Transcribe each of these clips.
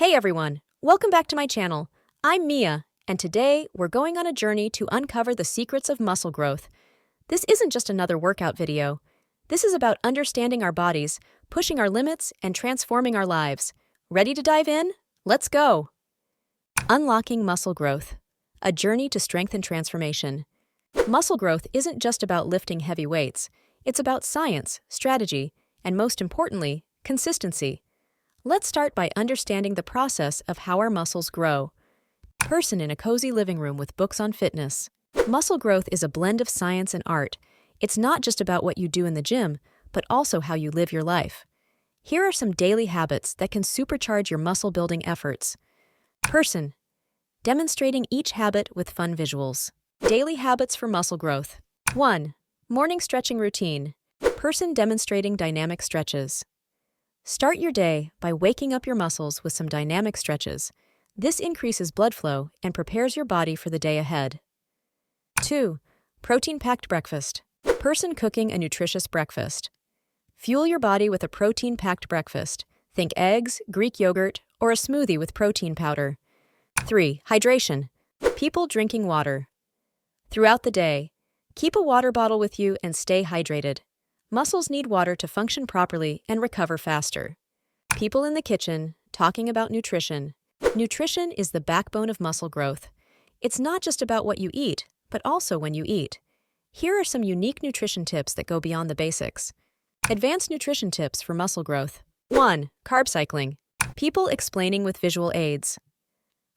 Hey everyone, welcome back to my channel. I'm Mia, and today we're going on a journey to uncover the secrets of muscle growth. This isn't just another workout video. This is about understanding our bodies, pushing our limits, and transforming our lives. Ready to dive in? Let's go! Unlocking muscle growth, a journey to strength and transformation. Muscle growth isn't just about lifting heavy weights. It's about science, strategy, and most importantly, consistency. Let's start by understanding the process of how our muscles grow. Person in a cozy living room with books on fitness. Muscle growth is a blend of science and art. It's not just about what you do in the gym, but also how you live your life. Here are some daily habits that can supercharge your muscle-building efforts. Person. Demonstrating each habit with fun visuals. Daily habits for muscle growth. 1. Morning stretching routine. Person demonstrating dynamic stretches. Start your day by waking up your muscles with some dynamic stretches. This increases blood flow and prepares your body for the day ahead. 2. Protein-packed breakfast. Person cooking a nutritious breakfast. Fuel your body with a protein-packed breakfast. Think eggs, Greek yogurt, or a smoothie with protein powder. 3. Hydration. People drinking water. Throughout the day, keep a water bottle with you and stay hydrated. Muscles need water to function properly and recover faster. People in the kitchen, talking about nutrition. Nutrition is the backbone of muscle growth. It's not just about what you eat, but also when you eat. Here are some unique nutrition tips that go beyond the basics. Advanced nutrition tips for muscle growth. 1. Carb cycling. People explaining with visual aids.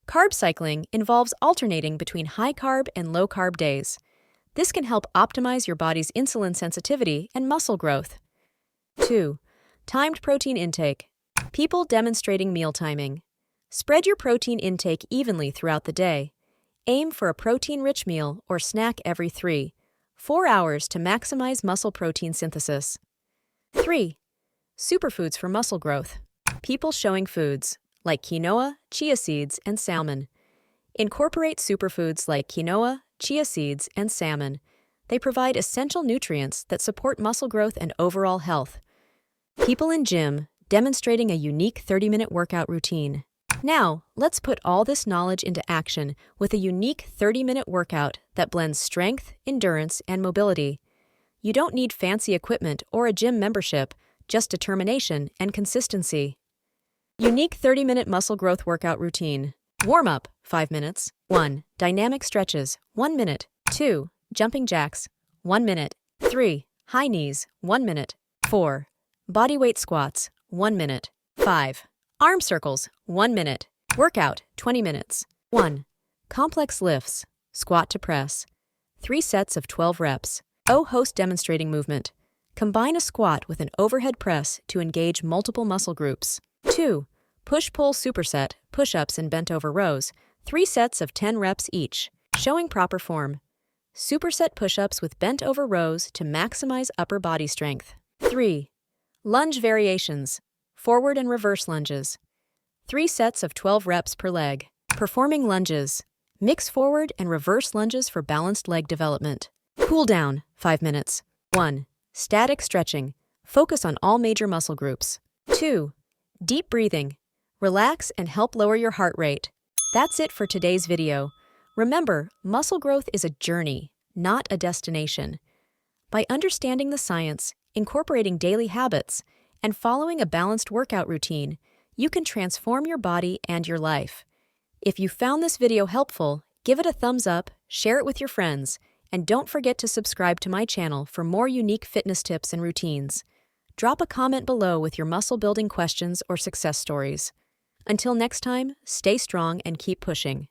Carb cycling involves alternating between high-carb and low-carb days. This can help optimize your body's insulin sensitivity and muscle growth. 2. Timed protein intake. People demonstrating meal timing. Spread your protein intake evenly throughout the day. Aim for a protein-rich meal or snack every 3-4 hours to maximize muscle protein synthesis. 3. Superfoods for muscle growth. People showing foods, like quinoa, chia seeds, and salmon. Incorporate superfoods like quinoa, chia seeds, and salmon. They provide essential nutrients that support muscle growth and overall health. People in gym demonstrating a unique 30-minute workout routine. Now, let's put all this knowledge into action with a unique 30-minute workout that blends strength, endurance, and mobility. You don't need fancy equipment or a gym membership, just determination and consistency. Unique 30-minute muscle growth workout routine. Warm-up, 5 minutes. 1. Dynamic stretches, 1 minute. 2. Jumping jacks, 1 minute. 3. High knees, 1 minute. 4. Bodyweight squats, 1 minute. 5. Arm circles, 1 minute. Workout, 20 minutes. 1. Complex lifts, squat to press. 3 sets of 12 reps. Host demonstrating movement. Combine a squat with an overhead press to engage multiple muscle groups. 2. Push-pull superset, push-ups and bent-over rows, 3 sets of 10 reps each, showing proper form. Superset push-ups with bent-over rows to maximize upper body strength. 3. Lunge variations, forward and reverse lunges, 3 sets of 12 reps per leg. Performing lunges, mix forward and reverse lunges for balanced leg development. Cool down, 5 minutes. 1. Static stretching, focus on all major muscle groups. 2. Deep breathing. Relax and help lower your heart rate. That's it for today's video. Remember, muscle growth is a journey, not a destination. By understanding the science, incorporating daily habits, and following a balanced workout routine, you can transform your body and your life. If you found this video helpful, give it a thumbs up, share it with your friends, and don't forget to subscribe to my channel for more unique fitness tips and routines. Drop a comment below with your muscle-building questions or success stories. Until next time, stay strong and keep pushing.